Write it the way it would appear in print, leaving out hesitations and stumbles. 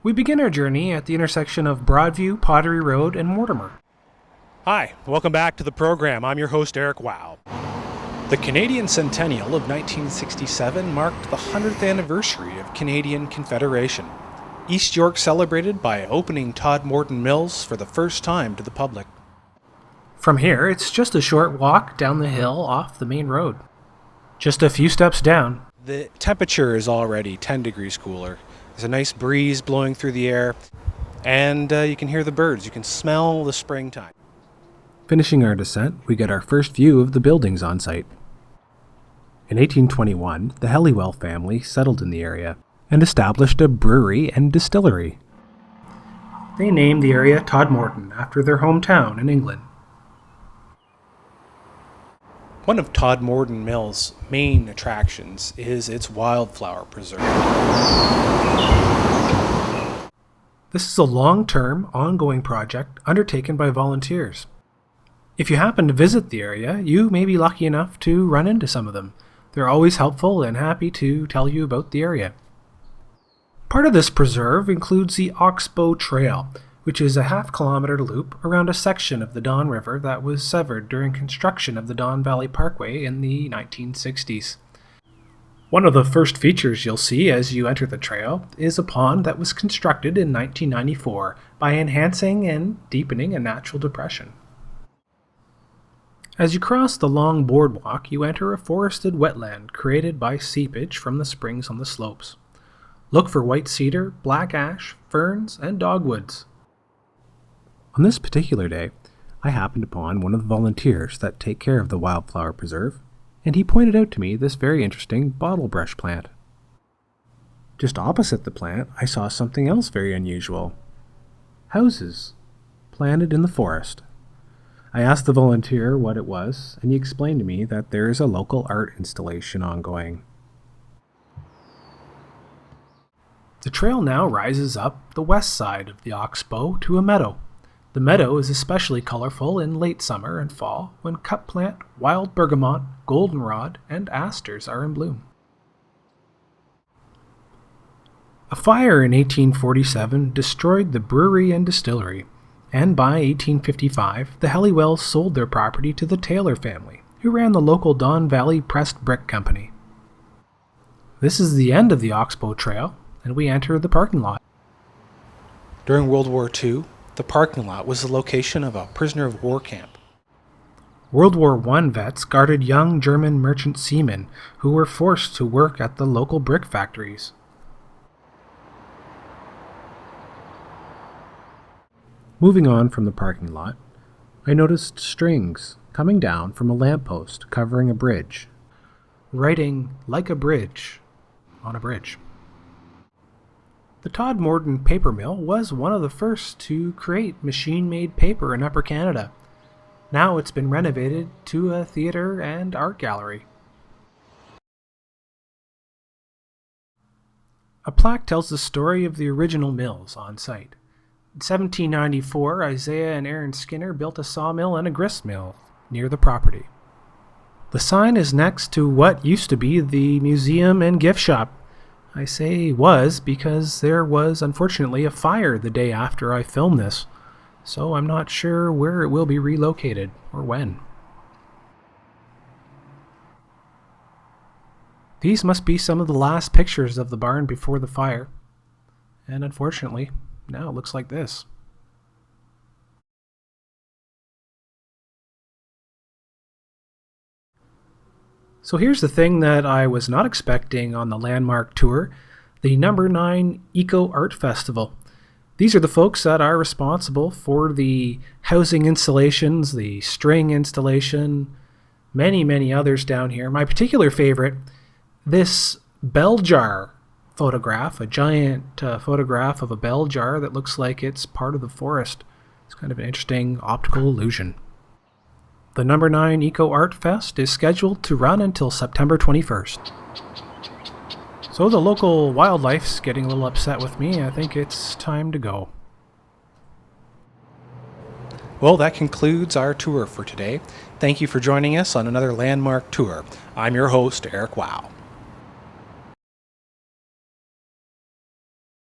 We begin our journey at the intersection of Broadview, Pottery Road, and Mortimer. Hi, welcome back to the program. I'm your host, Eric Wow. The Canadian Centennial of 1967 marked the 100th anniversary of Canadian Confederation. East York celebrated by opening Todmorden Mills for the first time to the public. From here, it's just a short walk down the hill off the main road. Just a few steps down. The temperature is already 10 degrees cooler. There's a nice breeze blowing through the air, and you can hear the birds. You can smell the springtime. Finishing our descent, we get our first view of the buildings on site. In 1821, the Helliwell family settled in the area and established a brewery and distillery. They named the area Todmorden after their hometown in England. One of Todmorden Mills' main attractions is its wildflower preserve. This is a long-term, ongoing project undertaken by volunteers. If you happen to visit the area, you may be lucky enough to run into some of them. They're always helpful and happy to tell you about the area. Part of this preserve includes the Oxbow Trail, which is a half-kilometer loop around a section of the Don River that was severed during construction of the Don Valley Parkway in the 1960s. One of the first features you'll see as you enter the trail is a pond that was constructed in 1994 by enhancing and deepening a natural depression. As you cross the long boardwalk, you enter a forested wetland created by seepage from the springs on the slopes. Look for white cedar, black ash, ferns, and dogwoods. On this particular day, I happened upon one of the volunteers that take care of the wildflower preserve, and he pointed out to me this very interesting bottlebrush plant. Just opposite the plant, I saw something else very unusual. Houses, planted in the forest. I asked the volunteer what it was, and he explained to me that there is a local art installation ongoing. The trail now rises up the west side of the Oxbow to a meadow. The meadow is especially colorful in late summer and fall when cut plant, wild bergamot, goldenrod, and asters are in bloom. A fire in 1847 destroyed the brewery and distillery, and by 1855 the Helliwells sold their property to the Taylor family, who ran the local Don Valley Pressed Brick Company. This is the end of the Oxbow Trail, and we enter the parking lot. During World War II, the parking lot was the location of a prisoner of war camp. World War I vets guarded young German merchant seamen who were forced to work at the local brick factories. Moving on from the parking lot, I noticed strings coming down from a lamppost covering a bridge, writing "like a bridge" on a bridge. The Todmorden paper mill was one of the first to create machine-made paper in Upper Canada. Now it's been renovated to a theatre and art gallery. A plaque tells the story of the original mills on site. In 1794, Isaiah and Aaron Skinner built a sawmill and a grist mill near the property. The sign is next to what used to be the museum and gift shop. I say was because there was unfortunately a fire the day after I filmed this, so I'm not sure where it will be relocated or when. These must be some of the last pictures of the barn before the fire, and unfortunately, now it looks like this. So here's the thing that I was not expecting on the landmark tour, the Number 9 Eco Art Festival. These are the folks that are responsible for the housing installations, the string installation, many others down here. My particular favorite, this bell jar photograph, a giant photograph of a bell jar that looks like it's part of the forest. It's kind of an interesting optical illusion. The Number 9 Eco Art Fest is scheduled to run until September 21st. So the local wildlife's getting a little upset with me. I think it's time to go. Well, that concludes our tour for today. Thank you for joining us on another landmark tour. I'm your host, Eric Wow.